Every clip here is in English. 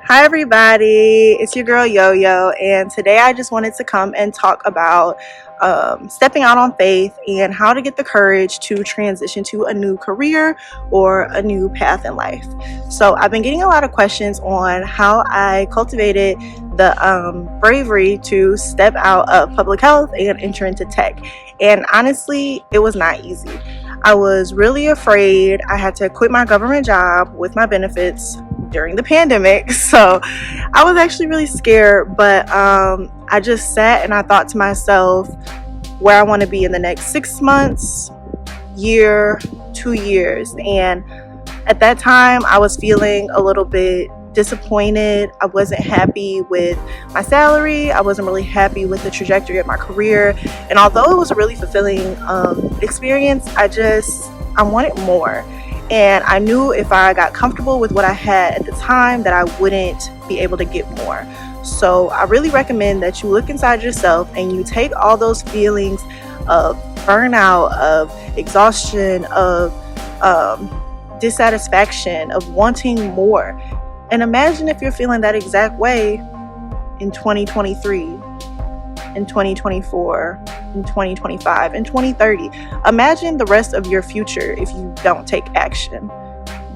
Hi everybody, it's your girl Yo-Yo, and today I just wanted to come and talk about stepping out on faith and how to get the courage to transition to a new career or a new path in life. So I've been getting a lot of questions on how I cultivated the bravery to step out of public health and enter into tech. And honestly, it was not easy. I was really afraid. I had to quit my government job with my benefits during the pandemic, so I was actually really scared, but I just sat and I thought to myself where I want to be in the next 6 months, year, 2 years. And at that time I was feeling a little bit disappointed. I wasn't happy with my salary. I wasn't really happy with the trajectory of my career, and although it was a really fulfilling experience, I wanted more. And I knew if I got comfortable with what I had at the time that I wouldn't be able to get more. So I really recommend that you look inside yourself and you take all those feelings of burnout, of exhaustion, of dissatisfaction, of wanting more, and imagine if you're feeling that exact way in 2023, in 2024, in 2025, in 2030. Imagine the rest of your future if you don't take action.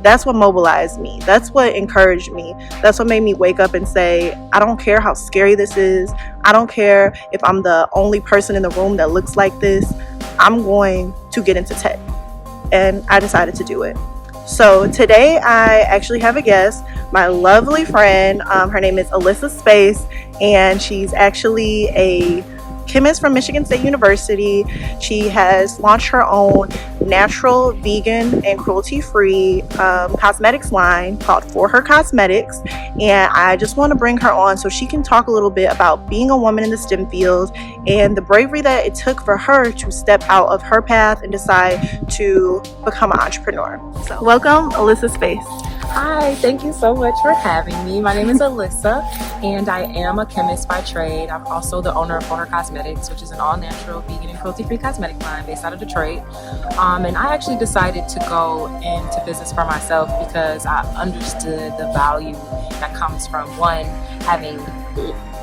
That's what mobilized me. That's what encouraged me. That's what made me wake up and say, I don't care how scary this is. I don't care if I'm the only person in the room that looks like this. I'm going to get into tech. And I decided to do it. So today I actually have a guest, my lovely friend. Her name is Alyssa Space, and she's actually a chemist from Michigan State University. She has launched her own natural, vegan, and cruelty-free cosmetics line called For Her Cosmetics. And I just want to bring her on so she can talk a little bit about being a woman in the STEM fields and the bravery that it took for her to step out of her path and decide to become an entrepreneur. So welcome, Alyssa Space. Hi, thank you so much for having me. My name is Alyssa, and I am a chemist by trade. I'm also the owner of For Her Cosmetics, which is an all-natural, vegan, and cruelty-free cosmetic line based out of Detroit. And I actually decided to go into business for myself because I understood the value that comes from, one, having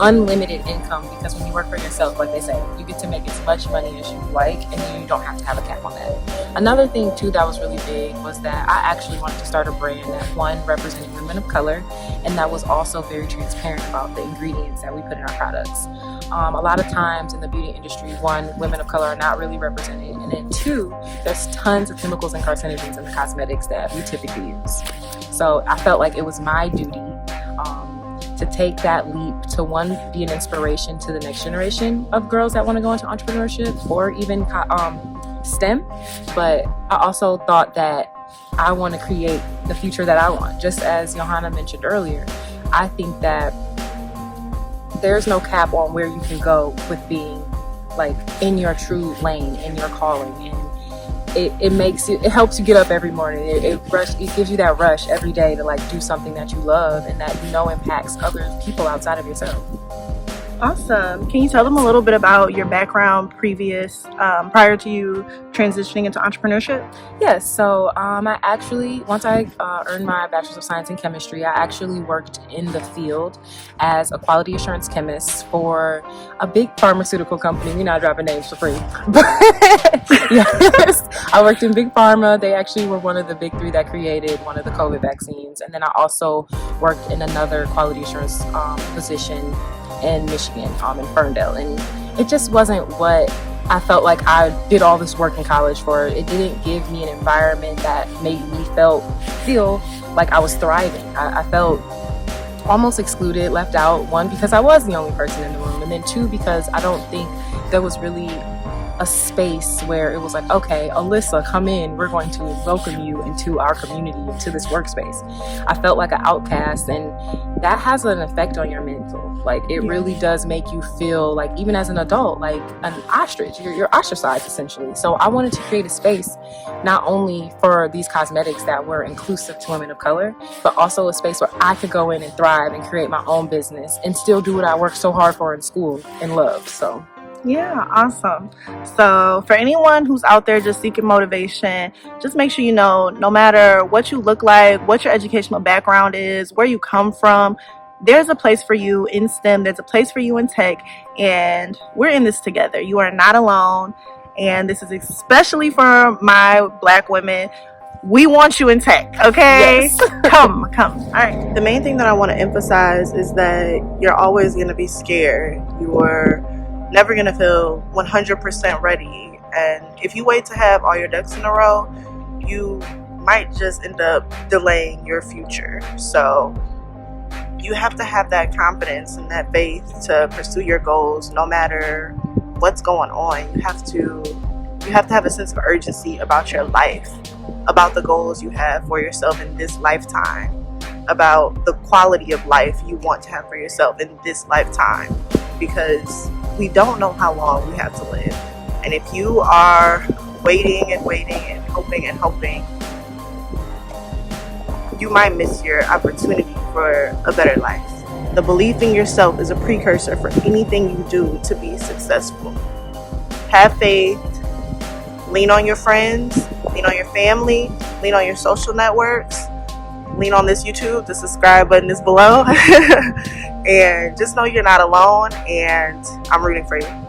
unlimited income, because when you work for yourself, like they say, you get to make as much money as you like, and you don't have to have a cap on that. Another thing too that was really big was that I actually wanted to start a brand that, one, represented women of color, and that was also very transparent about the ingredients that we put in our products. A lot of times in the beauty industry, one, women of color are not really represented, and then two, there's tons of chemicals and carcinogens in the cosmetics that we typically use. So I felt like it was my duty to take that leap to, one, be an inspiration to the next generation of girls that want to go into entrepreneurship or even STEM. But I also thought that I want to create the future that I want. Just as Johanna mentioned earlier, I think that there's no cap on where you can go with being like in your true lane, in your calling, and it helps you get up every morning. It gives you that rush every day to like do something that you love and that you know impacts other people outside of yourself. Awesome. Can you tell them a little bit about your background prior to you transitioning into entrepreneurship? Yes. So I actually, once I earned my Bachelor's of Science in Chemistry, I actually worked in the field as a quality assurance chemist for a big pharmaceutical company. We're not dropping names for free. But yes, I worked in Big Pharma. They actually were one of the big three that created one of the COVID vaccines. And then I also worked in another quality assurance position in Michigan, in Ferndale, and it just wasn't what I felt like I did all this work in college for. It didn't give me an environment that made me feel like I was thriving. I felt almost excluded, left out, one, because I was the only person in the room, and then two, because I don't think there was really a space where it was like, okay, Alyssa, come in, we're going to welcome you into our community, into this workspace. I felt like an outcast, and that has an effect on your mental. Like, it really does make you feel like, even as an adult, like an ostrich. You're ostracized, essentially. So I wanted to create a space not only for these cosmetics that were inclusive to women of color, but also a space where I could go in and thrive and create my own business and still do what I worked so hard for in school and love. So Yeah, awesome. So, for anyone who's out there just seeking motivation, just make sure you know no matter what you look like, what your educational background is, where you come from, there's a place for you in STEM, there's a place for you in tech, and we're in this together. You are not alone. And this is especially for my Black women. We want you in tech, okay? Yes. Come. All right. The main thing that I want to emphasize is that you're always going to be scared. You are never going to feel 100% ready. And if you wait to have all your ducks in a row, you might just end up delaying your future. So you have to have that confidence and that faith to pursue your goals no matter what's going on. You have to have a sense of urgency about your life, about the goals you have for yourself in this lifetime, about the quality of life you want to have for yourself in this lifetime, because we don't know how long we have to live. And if you are waiting and hoping, you might miss your opportunity for a better life. The belief in yourself is a precursor for anything you do to be successful. Have faith, lean on your friends, lean on your family, lean on your social networks, lean on this YouTube. The subscribe button is below. And just know you're not alone, and I'm rooting for you.